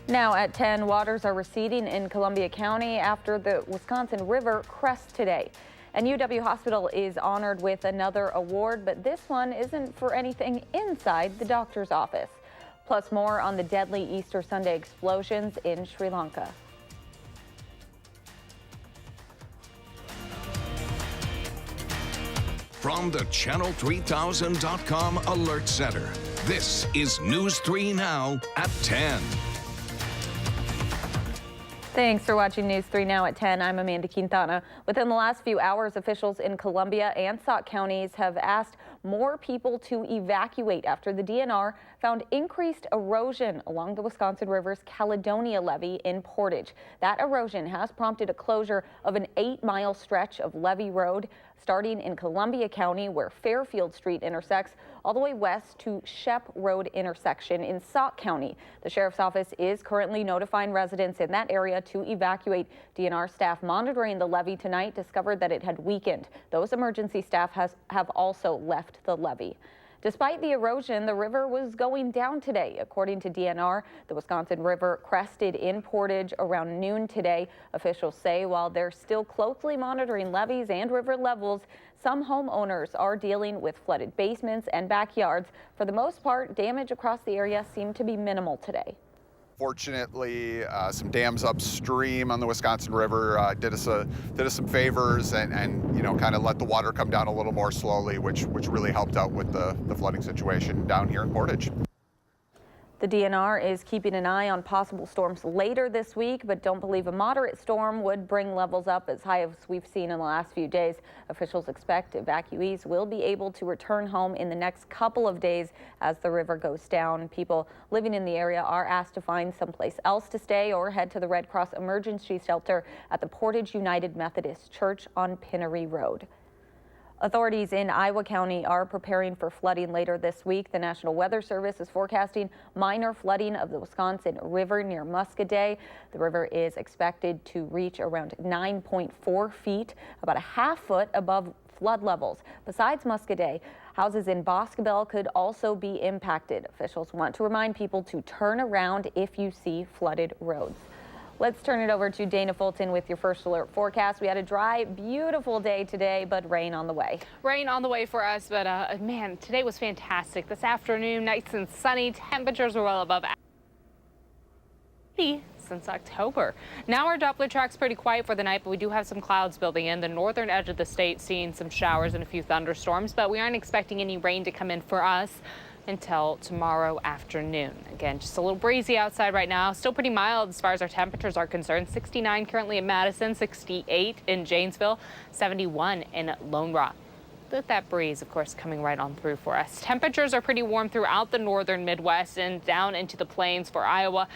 Now at 10, waters are receding in Columbia County after the Wisconsin River crests today. And UW Hospital is honored with another award, but this one isn't for anything inside the doctor's office. Plus more on the deadly Easter Sunday explosions in Sri Lanka. From the Channel3000.com Alert Center, this is News 3 Now at 10. Thanks for watching News 3 Now at 10. I'm Amanda Quintana. Within the last few hours, officials in Columbia and Sauk counties have asked more people to evacuate after the DNR found increased erosion along the Wisconsin River's Caledonia levee in Portage. That erosion has prompted a closure of an 8-mile stretch of levee road starting in Columbia County, where Fairfield Street intersects, all the way west to Shep Road intersection in Sauk County. The sheriff's office is currently notifying residents in that area to evacuate. DNR staff monitoring the levee tonight discovered that it had weakened. Those emergency staff have also left the levee. Despite the erosion, the river was going down today. According to DNR, the Wisconsin River crested in Portage around noon today. Officials say while they're still closely monitoring levees and river levels, some homeowners are dealing with flooded basements and backyards. For the most part, damage across the area seemed to be minimal today. Fortunately, some dams upstream on the Wisconsin River did us some favors and you know, kind of let the water come down a little more slowly, which really helped out with the flooding situation down here in Portage. The DNR is keeping an eye on possible storms later this week, but don't believe a moderate storm would bring levels up as high as we've seen in the last few days. Officials expect evacuees will be able to return home in the next couple of days as the river goes down. People living in the area are asked to find someplace else to stay or head to the Red Cross Emergency Shelter at the Portage United Methodist Church on Pinnery Road. Authorities in Iowa County are preparing for flooding later this week. The National Weather Service is forecasting minor flooding of the Wisconsin River near Muscoda. The river is expected to reach around 9.4 feet, about a half foot above flood levels. Besides Muscoda, houses in Boscobel could also be impacted. Officials want to remind people to turn around if you see flooded roads. Let's turn it over to Dana Fulton with your first alert forecast. We had a dry, beautiful day today, but rain on the way. Rain on the way for us, but man, today was fantastic. This afternoon, nice and sunny. Temperatures were well above since October. Now our Doppler track's pretty quiet for the night, but we do have some clouds building in. The northern edge of the state seeing some showers and a few thunderstorms, but we aren't expecting any rain to come in for us until tomorrow afternoon. Again, just a little breezy outside right now. Still pretty mild as far as our temperatures are concerned. 69 currently in Madison, 68 in Janesville, 71 in Lone Rock. With that breeze, of course, coming right on through for us. Temperatures are pretty warm throughout the northern Midwest and down into the plains for Iowa.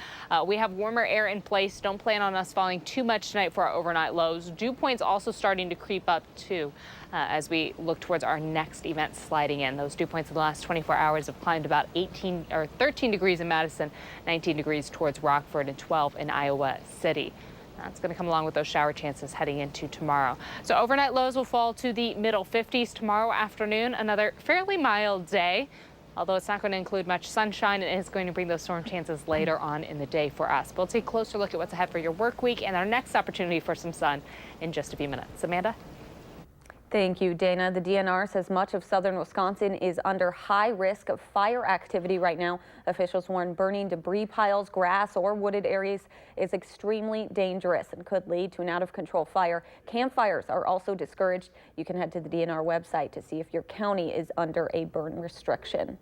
We have warmer air in place. Don't plan on us falling too much tonight for our overnight lows. Dew points also starting to creep up too as we look towards our next event sliding in. Those dew points in the last 24 hours have climbed about 18 or 13 degrees in Madison, 19 degrees towards Rockford, and 12 in Iowa City. That's going to come along with those shower chances heading into tomorrow. So overnight lows will fall to the middle 50s tomorrow afternoon. Another fairly mild day, although it's not going to include much sunshine. It is going to bring those storm chances later on in the day for us. We'll take a closer look at what's ahead for your work week and our next opportunity for some sun in just a few minutes. Amanda? Thank you, Dana. The DNR says much of southern Wisconsin is under high risk of fire activity right now. Officials warn burning debris piles, grass, or wooded areas is extremely dangerous and could lead to an out-of-control fire. Campfires are also discouraged. You can head to the DNR website to see if your county is under a burn restriction.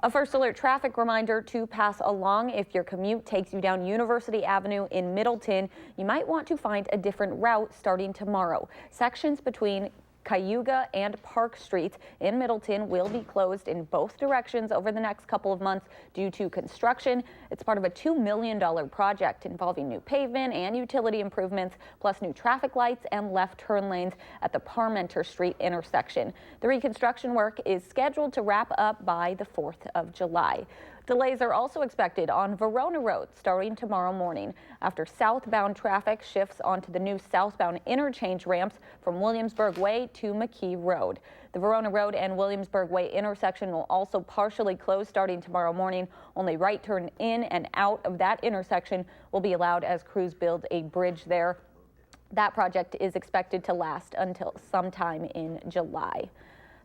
A first alert traffic reminder to pass along if your commute takes you down University Avenue in Middleton. You might want to find a different route starting tomorrow. Sections between Cayuga and Park Streets in Middleton will be closed in both directions over the next couple of months due to construction. It's part of a $2 million project involving new pavement and utility improvements, plus new traffic lights and left turn lanes at the Parmenter Street intersection. The reconstruction work is scheduled to wrap up by the 4th of July. Delays are also expected on Verona Road starting tomorrow morning after southbound traffic shifts onto the new southbound interchange ramps from Williamsburg Way to McKee Road. The Verona Road and Williamsburg Way intersection will also partially close starting tomorrow morning. Only right turn in and out of that intersection will be allowed as crews build a bridge there. That project is expected to last until sometime in July.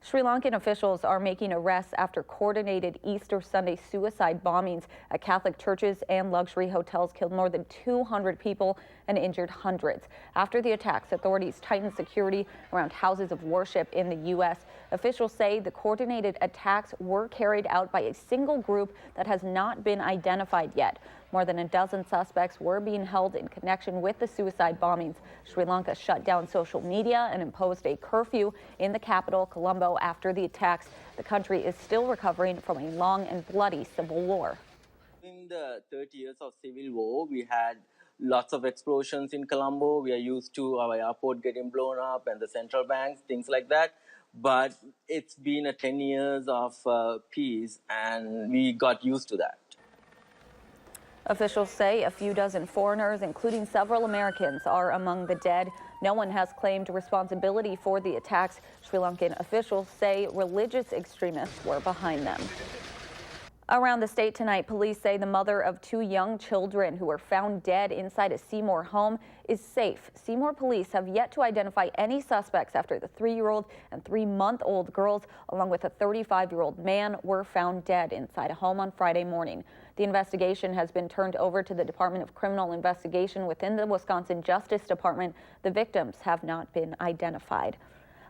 Sri Lankan officials are making arrests after coordinated Easter Sunday suicide bombings at Catholic churches and luxury hotels killed more than 200 people and injured hundreds. After the attacks, authorities tightened security around houses of worship in the U.S. Officials say the coordinated attacks were carried out by a single group that has not been identified yet. More than a dozen suspects were being held in connection with the suicide bombings. Sri Lanka shut down social media and imposed a curfew in the capital, Colombo, after the attacks. The country is still recovering from a long and bloody civil war. In the 30 years of civil war, we had lots of explosions in Colombo. We are used to our airport getting blown up and the central banks, things like that. But it's been 10 years of peace, and we got used to that. Officials say a few dozen foreigners, including several Americans, are among the dead. No one has claimed responsibility for the attacks. Sri Lankan officials say religious extremists were behind them. Around the state tonight, police say the mother of two young children who were found dead inside a Seymour home is safe. Seymour police have yet to identify any suspects after the 3-year-old and 3-month-old girls, along with a 35-year-old man, were found dead inside a home on Friday morning. The investigation has been turned over to the Department of Criminal Investigation within the Wisconsin Justice Department. The victims have not been identified.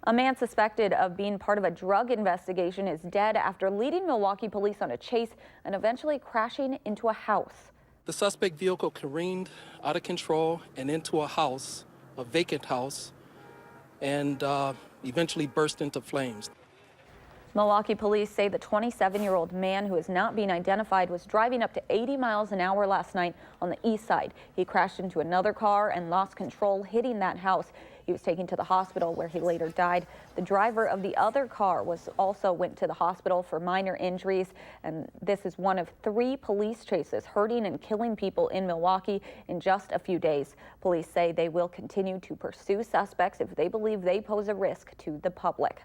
A man suspected of being part of a drug investigation is dead after leading Milwaukee police on a chase and eventually crashing into a house. The suspect vehicle careened out of control and into a house, a vacant house, and eventually burst into flames. Milwaukee police say the 27-year-old man, who is not being identified, was driving up to 80 miles an hour last night on the east side. He crashed into another car and lost control, hitting that house. He was taken to the hospital where he later died. The driver of the other car also went to the hospital for minor injuries. And this is one of 3 police chases hurting and killing people in Milwaukee in just a few days. Police say they will continue to pursue suspects if they believe they pose a risk to the public.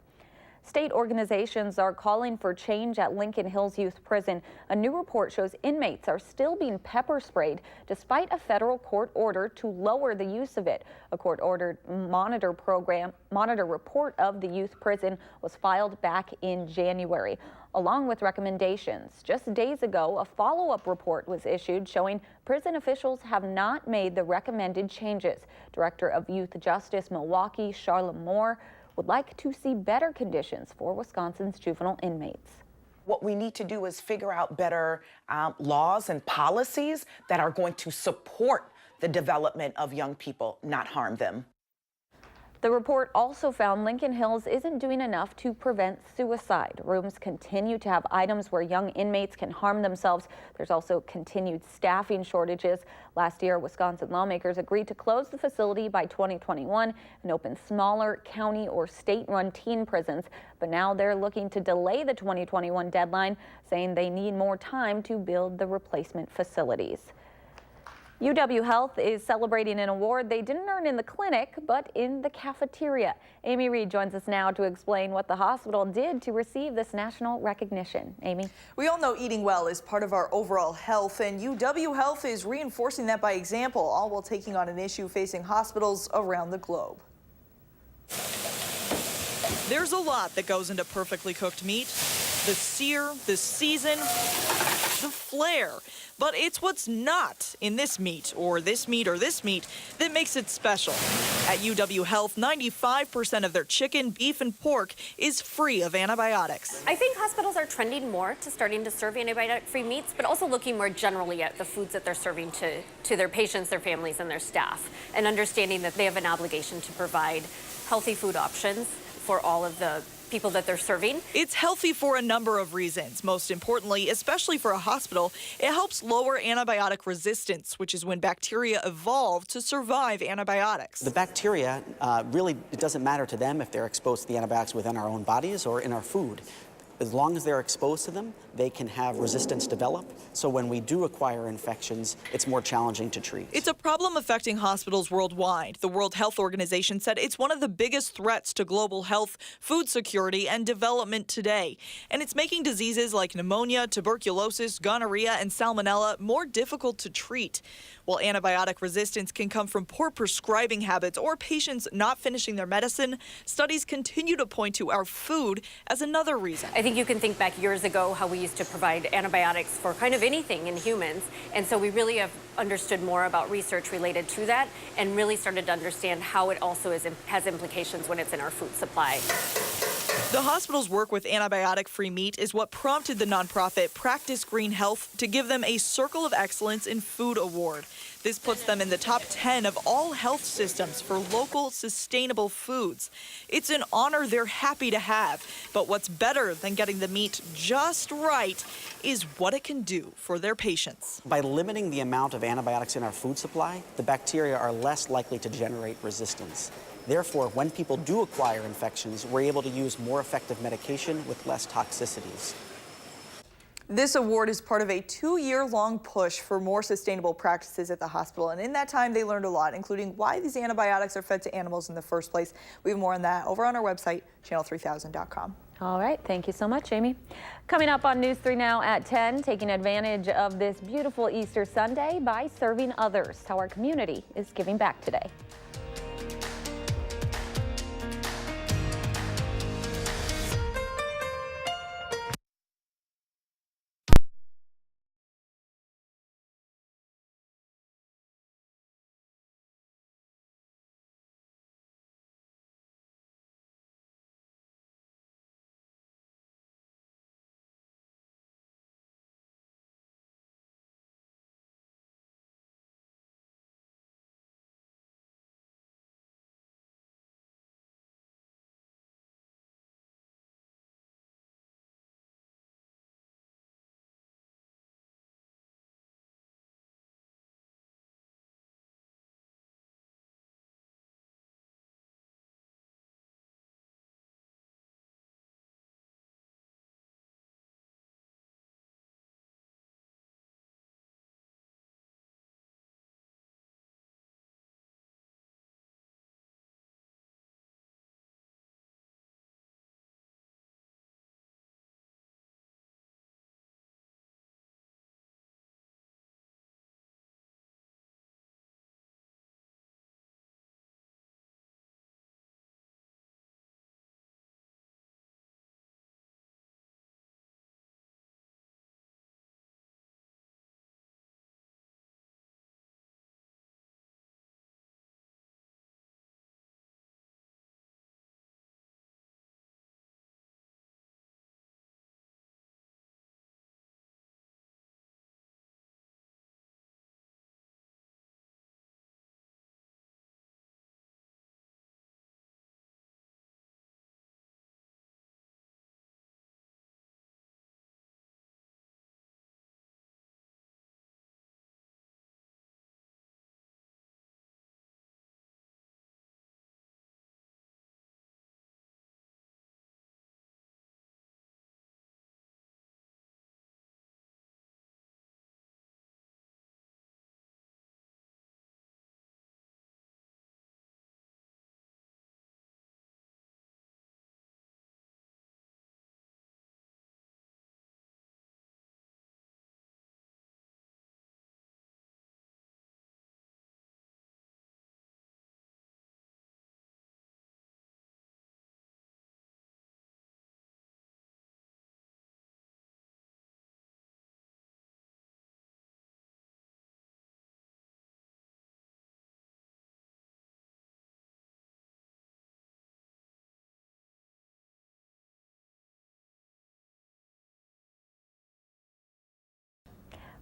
State organizations are calling for change at Lincoln Hills Youth Prison. A new report shows inmates are still being pepper sprayed despite a federal court order to lower the use of it. A court-ordered monitor report of the youth prison was filed back in January, along with recommendations. Just days ago, a follow-up report was issued showing prison officials have not made the recommended changes. Director of Youth Justice Milwaukee, Charla Moore, would like to see better conditions for Wisconsin's juvenile inmates. What we need to do is figure out better laws and policies that are going to support the development of young people, not harm them. The report also found Lincoln Hills isn't doing enough to prevent suicide. Rooms continue to have items where young inmates can harm themselves. There's also continued staffing shortages. Last year, Wisconsin lawmakers agreed to close the facility by 2021 and open smaller county or state-run teen prisons. But now they're looking to delay the 2021 deadline, saying they need more time to build the replacement facilities. UW Health is celebrating an award they didn't earn in the clinic, but in the cafeteria. Amy Reed joins us now to explain what the hospital did to receive this national recognition. Amy? We all know eating well is part of our overall health, and UW Health is reinforcing that by example, all while taking on an issue facing hospitals around the globe. There's a lot that goes into perfectly cooked meat. The sear, the season, the flair. But it's what's not in this meat or this meat or this meat that makes it special. At UW Health, 95% of their chicken, beef, and pork is free of antibiotics. I think hospitals are trending more to starting to serve antibiotic-free meats, but also looking more generally at the foods that they're serving to their patients, their families, and their staff, and understanding that they have an obligation to provide healthy food options for all of the people that they're serving. It's healthy for a number of reasons. Most importantly, especially for a hospital, it helps lower antibiotic resistance, which is when bacteria evolve to survive antibiotics. The bacteria, really, it doesn't matter to them if they're exposed to the antibiotics within our own bodies or in our food. As long as they're exposed to them, they can have resistance develop. So when we do acquire infections, it's more challenging to treat. It's a problem affecting hospitals worldwide. The World Health Organization said it's one of the biggest threats to global health, food security, and development today. And it's making diseases like pneumonia, tuberculosis, gonorrhea, and salmonella more difficult to treat. While antibiotic resistance can come from poor prescribing habits or patients not finishing their medicine, studies continue to point to our food as another reason. I think you can think back years ago how we used to provide antibiotics for kind of anything in humans. And so we really have understood more about research related to that and really started to understand how it also has implications when it's in our food supply. The hospital's work with antibiotic-free meat is what prompted the nonprofit Practice Green Health to give them a Circle of Excellence in Food award. This puts them in the top 10 of all health systems for local, sustainable foods. It's an honor they're happy to have, but what's better than getting the meat just right is what it can do for their patients. By limiting the amount of antibiotics in our food supply, the bacteria are less likely to generate resistance. Therefore, when people do acquire infections, we're able to use more effective medication with less toxicities. This award is part of a 2-year-long push for more sustainable practices at the hospital. And in that time, they learned a lot, including why these antibiotics are fed to animals in the first place. We have more on that over on our website, channel3000.com. All right. Thank you so much, Amy. Coming up on News 3 Now at 10, taking advantage of this beautiful Easter Sunday by serving others. How our community is giving back today.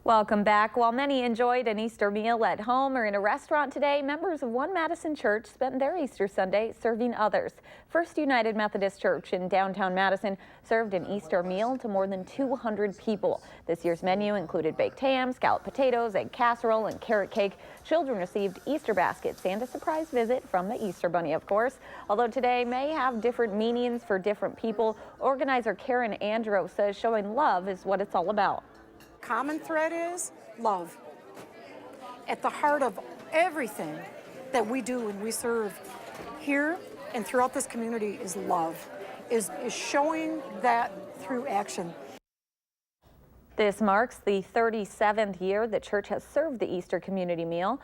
Welcome back. While many enjoyed an Easter meal at home or in a restaurant today, members of one Madison church spent their Easter Sunday serving others. First United Methodist Church in downtown Madison served an Easter meal to more than 200 people. This year's menu included baked ham, scalloped potatoes, egg casserole, and carrot cake. Children received Easter baskets and a surprise visit from the Easter Bunny, of course. Although today may have different meanings for different people, organizer Karen Andro says showing love is what it's all about. Common thread is love. At the heart of everything that we do and we serve here and throughout this community is love, is showing that through action. This marks the 37th year the church has served the Easter community meal.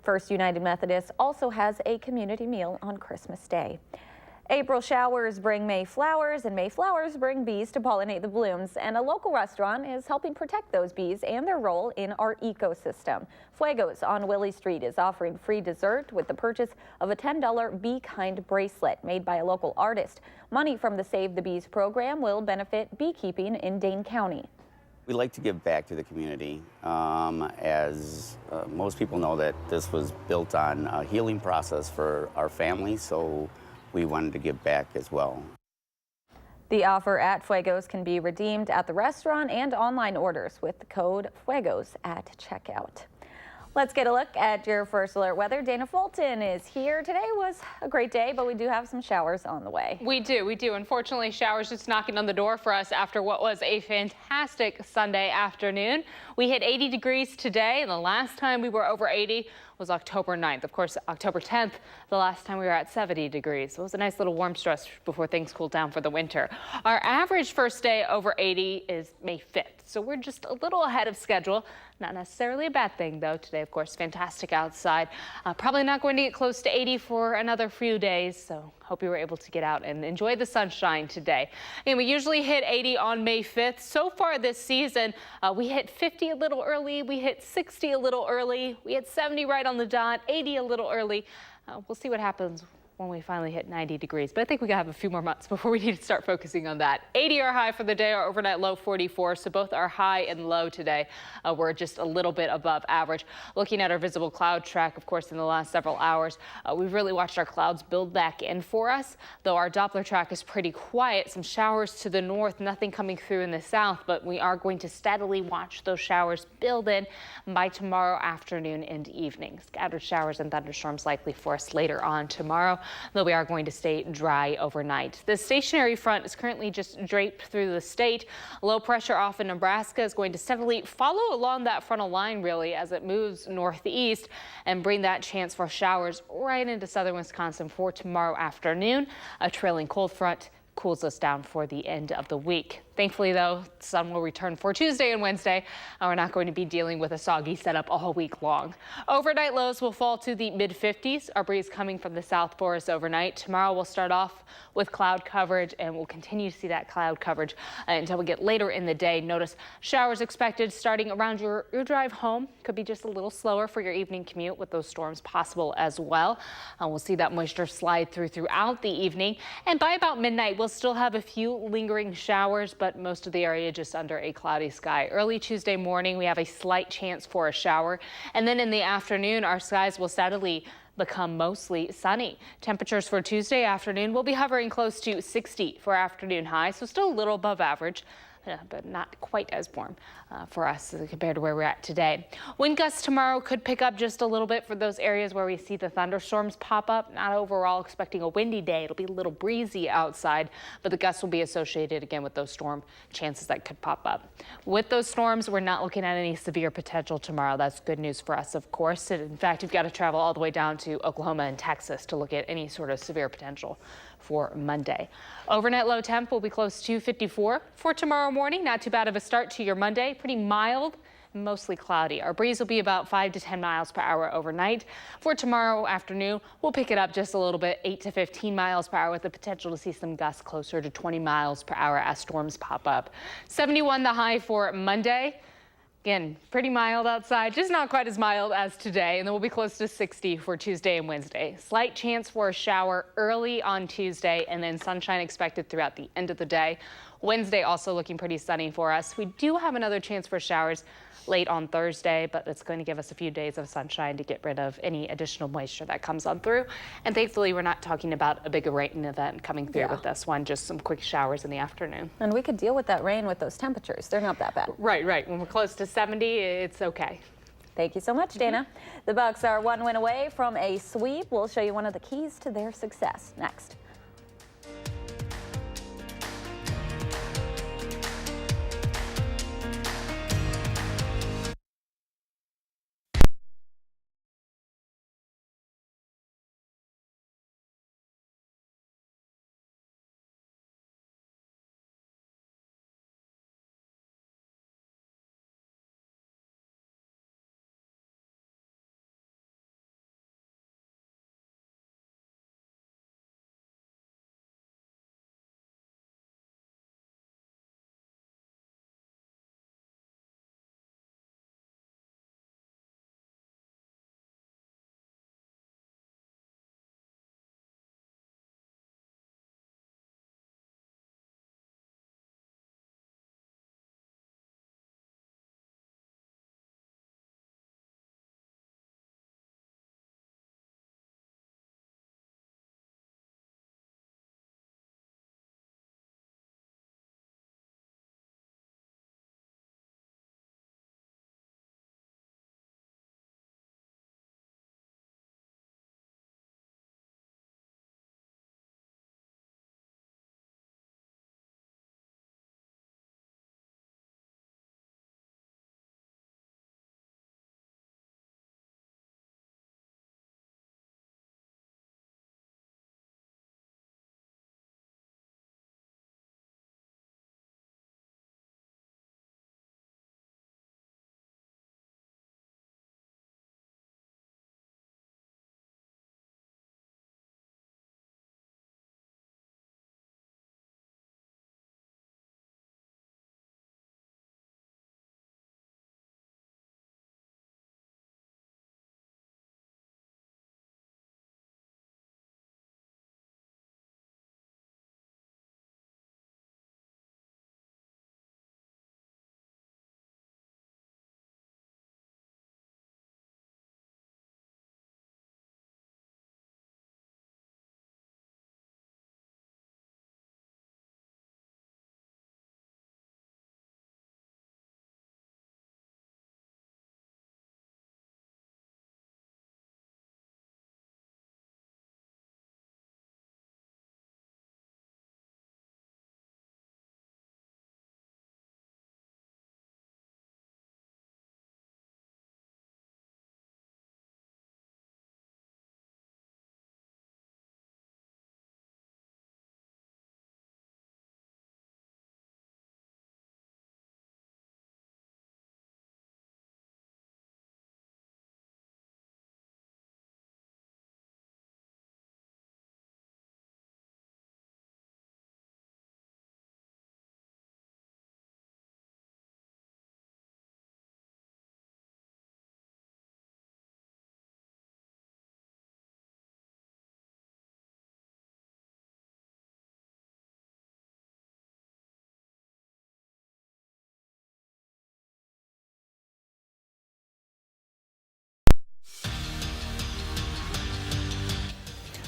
First United Methodist also has a community meal on Christmas Day. April showers bring May flowers, and May flowers bring bees to pollinate the blooms. And a local restaurant is helping protect those bees and their role in our ecosystem. Fuegos on Willie Street is offering free dessert with the purchase of a $10 Be Kind bracelet made by a local artist. Money from the Save the Bees program will benefit beekeeping in Dane County. We like to give back to the community. As most people know, that this was built on a healing process for our family, so we wanted to give back as well. The offer at Fuegos can be redeemed at the restaurant and online orders with the code Fuegos at checkout. Let's get a look at your first alert weather. Dana Fulton is here. Today was a great day, but we do have some showers on the way. We do. Unfortunately, showers just knocking on the door for us after what was a fantastic Sunday afternoon. We hit 80 degrees today, and the last time we were over 80 was October 9th. Of course, October 10th, the last time we were at 70 degrees. So it was a nice little warm stretch before things cooled down for the winter. Our average first day over 80 is May 5th. So we're just a little ahead of schedule. Not necessarily a bad thing, though. Today, of course, fantastic outside. Probably not going to get close to 80 for another few days. So hope you were able to get out and enjoy the sunshine today. And we usually hit 80 on May 5th. So far this season, we hit 50 a little early. We hit 60 a little early. We hit 70 right on the dot, 80 a little early. We'll see what happens when we finally hit 90 degrees. But I think we gotta have a few more months before we need to start focusing on that. 80 our high for the day, our overnight low 44. So both our high and low today were just a little bit above average. Looking at our visible cloud track, of course, in the last several hours, we've really watched our clouds build back in for us. Though our Doppler track is pretty quiet, some showers to the north, nothing coming through in the south, but we are going to steadily watch those showers build in by tomorrow afternoon and evening. Scattered showers and thunderstorms likely for us later on tomorrow, though we are going to stay dry overnight. The stationary front is currently just draped through the state. Low pressure off in Nebraska is going to steadily follow along that frontal line, really, as it moves northeast and bring that chance for showers right into southern Wisconsin for tomorrow afternoon. A trailing cold front cools us down for the end of the week. Thankfully, though, the sun will return for Tuesday and Wednesday. We're not going to be dealing with a soggy setup all week long. Overnight lows will fall to the mid-50s. Our breeze coming from the south for us overnight. Tomorrow we'll start off with cloud coverage, and we'll continue to see that cloud coverage until we get later in the day. Notice showers expected starting around your drive home. Could be just a little slower for your evening commute with those storms possible as well. We'll see that moisture slide throughout the evening. And by about midnight, we'll still have a few lingering showers, but most of the area just under a cloudy sky. Early Tuesday morning, we have a slight chance for a shower. And then in the afternoon, our skies will steadily become mostly sunny. Temperatures for Tuesday afternoon will be hovering close to 60 for afternoon high, so still a little above average, but not quite as warm for us compared to where we're at today. Wind gusts tomorrow could pick up just a little bit for those areas where we see the thunderstorms pop up. Not overall expecting a windy day. It'll be a little breezy outside, but the gusts will be associated again with those storm chances that could pop up. With those storms, we're not looking at any severe potential tomorrow. That's good news for us, of course. In fact, you've got to travel all the way down to Oklahoma and Texas to look at any sort of severe potential for Monday. Overnight low temp will be close to 54 for tomorrow morning. Not too bad of a start to your Monday. Pretty mild, mostly cloudy. Our breeze will be about 5 to 10 miles per hour overnight. For tomorrow afternoon, we'll pick it up just a little bit, 8 to 15 miles per hour, with the potential to see some gusts closer to 20 miles per hour as storms pop up. 71 the high for Monday. Again, pretty mild outside, just not quite as mild as today. And then we'll be close to 60 for Tuesday and Wednesday. Slight chance for a shower early on Tuesday, and then sunshine expected throughout the end of the day. Wednesday also looking pretty sunny for us. We do have another chance for showers late on Thursday, but it's going to give us a few days of sunshine to get rid of any additional moisture that comes on through. And thankfully, we're not talking about a big rain event coming through with this one, just some quick showers in the afternoon. And we could deal with that rain with those temperatures. They're not that bad. Right. When we're close to 70, it's okay. Thank you so much, Dana. The Bucks are one win away from a sweep. We'll show you one of the keys to their success next.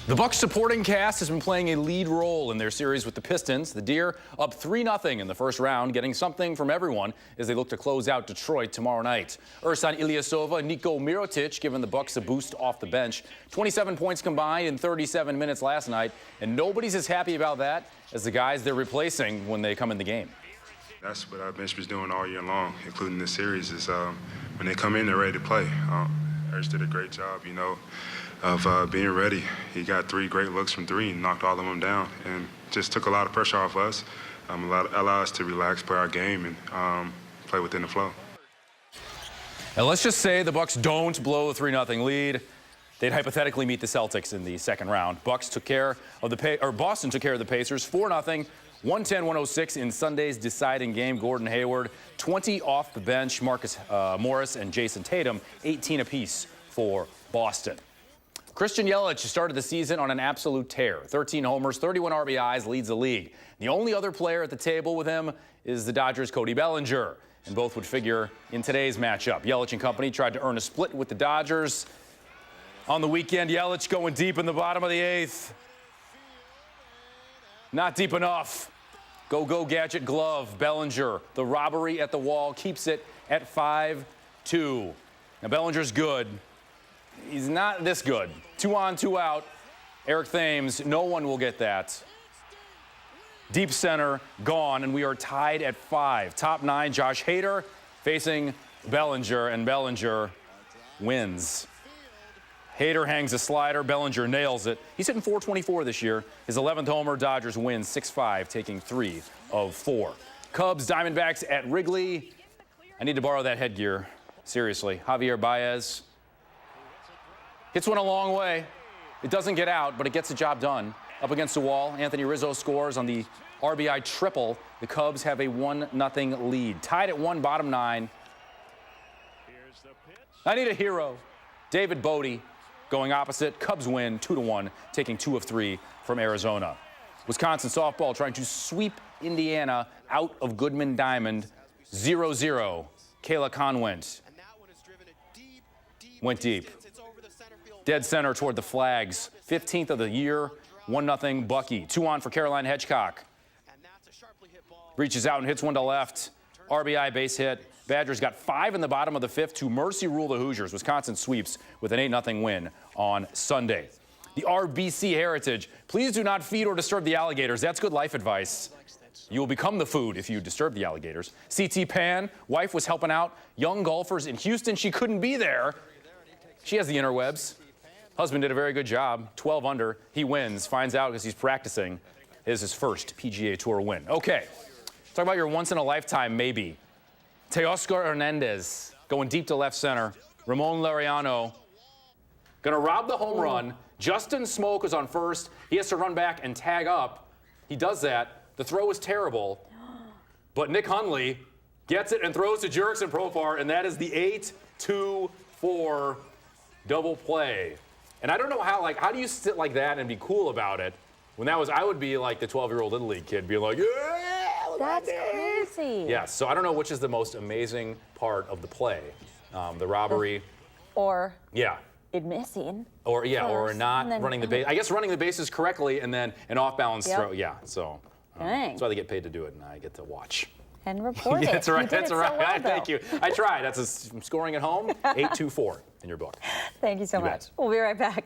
The Bucks supporting cast has been playing a lead role in their series with the Pistons. The Deer up 3-0 in the first round, getting something from everyone as they look to close out Detroit tomorrow night. Ersan Ilyasova, Niko Mirotic giving the Bucks a boost off the bench. 27 points combined in 37 minutes last night, and nobody's as happy about that as the guys they're replacing when they come in the game. That's what our bench was doing all year long, including this series, is when they come in, they're ready to play. Ersan did a great job, of being ready. He got 3 great looks from 3 and knocked all of them down, and just took a lot of pressure off us, allowed us to relax, play our game, and play within the flow. Now let's just say the Bucks don't blow a 3-0 lead. They'd hypothetically meet the Celtics in the second round. Boston took care of the Pacers 4-0, 110-106 in Sunday's deciding game. Gordon Hayward, 20 off the bench. Marcus Morris and Jason Tatum, 18 apiece for Boston. Christian Yelich started the season on an absolute tear. 13 homers, 31 RBIs, leads the league. The only other player at the table with him is the Dodgers' Cody Bellinger, and both would figure in today's matchup. Yelich and company tried to earn a split with the Dodgers. On the weekend, Yelich going deep in the bottom of the 8th. Not deep enough. Go gadget glove. Bellinger, the robbery at the wall, keeps it at 5-2. Now Bellinger's good. He's not this good. 2 on, 2 out. Eric Thames, no one will get that. Deep center, gone, and we are tied at 5. Top 9, Josh Hader facing Bellinger, and Bellinger wins. Hader hangs a slider. Bellinger nails it. He's hitting .424 this year. His 11th homer. Dodgers win 6-5, taking 3 of 4. Cubs, Diamondbacks at Wrigley. I need to borrow that headgear. Seriously. Javier Baez hits one a long way. It doesn't get out, but it gets the job done. Up against the wall, Anthony Rizzo scores on the RBI triple. The Cubs have a 1-0 lead. Tied at 1, bottom 9. I need a hero. David Bodie going opposite. Cubs win 2-1, taking 2 of 3 from Arizona. Wisconsin softball trying to sweep Indiana out of Goodman Diamond. 0-0. Kayla Conwent went deep. Dead center toward the flags. 15th of the year. 1-0 Bucky. 2 on for Caroline Hedgecock. Reaches out and hits one to left. RBI base hit. Badgers got 5 in the bottom of the 5th to mercy rule the Hoosiers. Wisconsin sweeps with an 8-0 win on Sunday. The RBC Heritage. Please do not feed or disturb the alligators. That's good life advice. You will become the food if you disturb the alligators. CT Pan, wife was helping out young golfers in Houston. She couldn't be there. She has the interwebs. Husband did a very good job. 12 under. He wins. Finds out because he's practicing. It is his first PGA Tour win. Okay. Talk about your once-in-a-lifetime maybe. Teoscar Hernandez going deep to left center. Ramon Laureano going to rob the home run. Justin Smoke is on first. He has to run back and tag up. He does that. The throw is terrible. But Nick Hundley gets it and throws to Jurickson Profar, and that is the 8-2-4 double play. And I don't know how do you sit like that and be cool about it? When that was, I would be like the 12-year-old Little League kid being like, yeah! That's crazy. Yes, so I don't know which is the most amazing part of the play. The robbery. Or yeah. it missing. Or yeah, first, or not running the base. I guess running the bases correctly and then an off-balance throw. Yeah, so that's why they get paid to do it and I get to watch. And report Yeah, it. that's right. You did That's it so right. well, Thank though. you. I tried. I'm scoring at home. 8-2-4 in your book. Thank you so You much. bet. We'll be right back.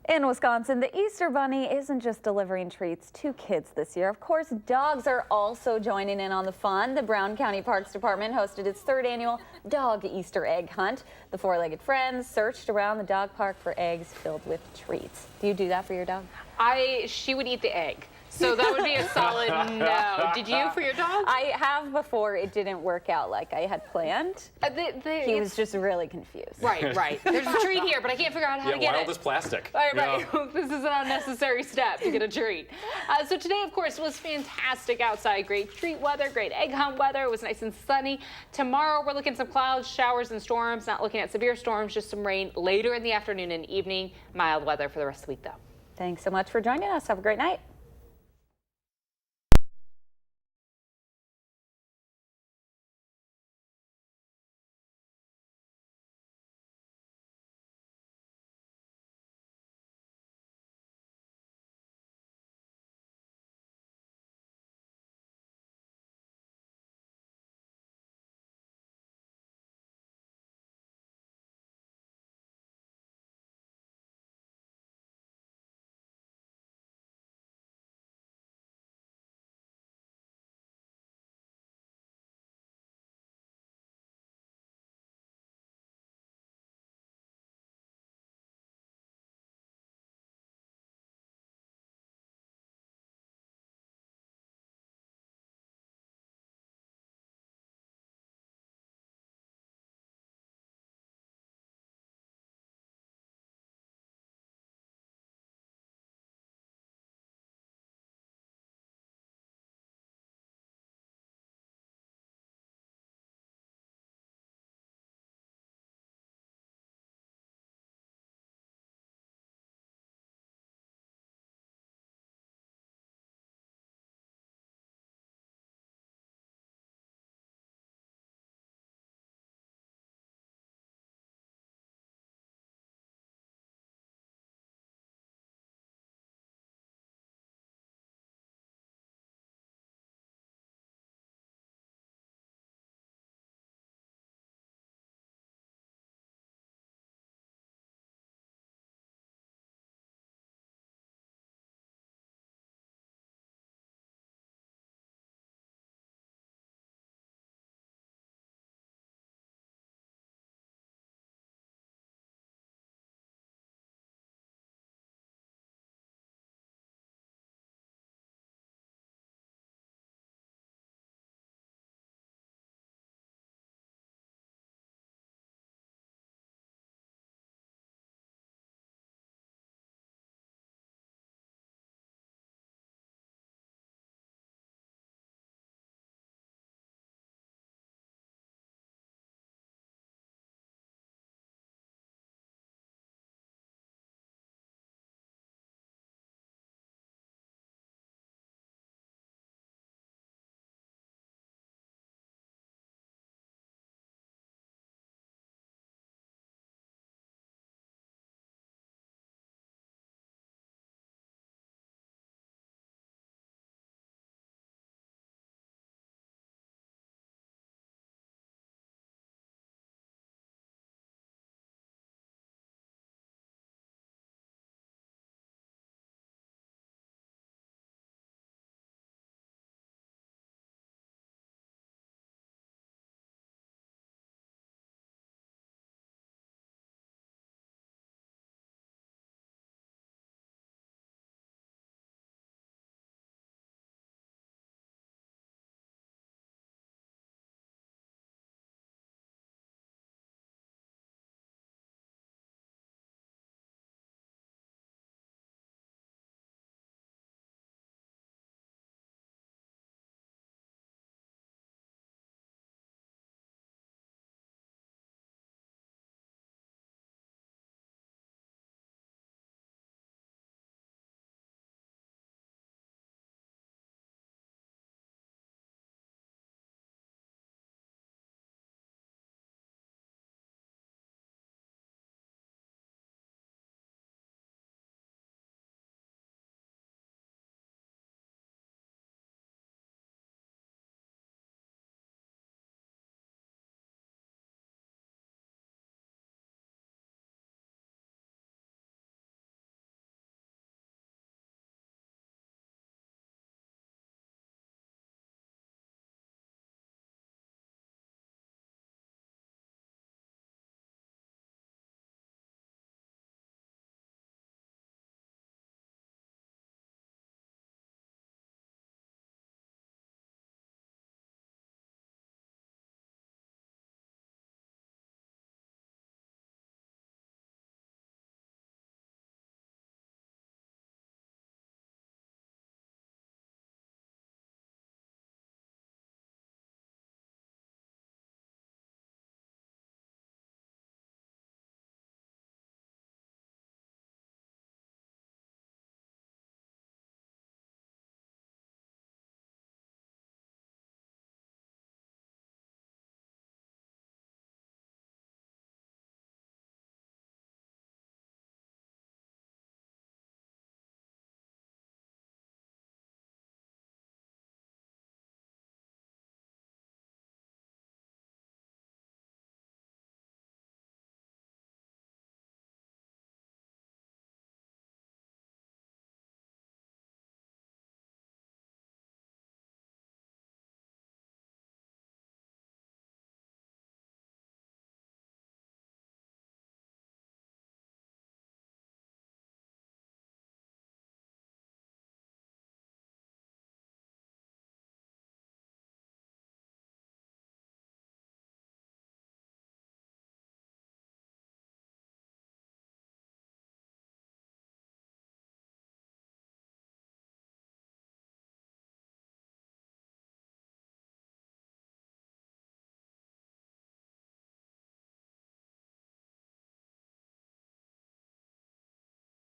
In Wisconsin, the Easter Bunny isn't just delivering treats to kids this year. Of course, dogs are also joining in on the fun. The Brown County Parks Department hosted its 3rd annual Dog Easter Egg Hunt. The four-legged friends searched around the dog park for eggs filled with treats. Do you do that for your dog? She would eat the egg. So that would be a solid no. Did you for your dog? I have before. It didn't work out like I had planned. He was just really confused. Right. There's a treat here, but I can't figure out how to get why it. all this plastic? Right. This is an unnecessary step to get a treat. So today, of course, was fantastic outside. Great treat weather, great egg hunt weather. It was nice and sunny. Tomorrow, we're looking at some clouds, showers, and storms. Not looking at severe storms, just some rain later in the afternoon and evening. Mild weather for the rest of the week, though. Thanks so much for joining us. Have a great night.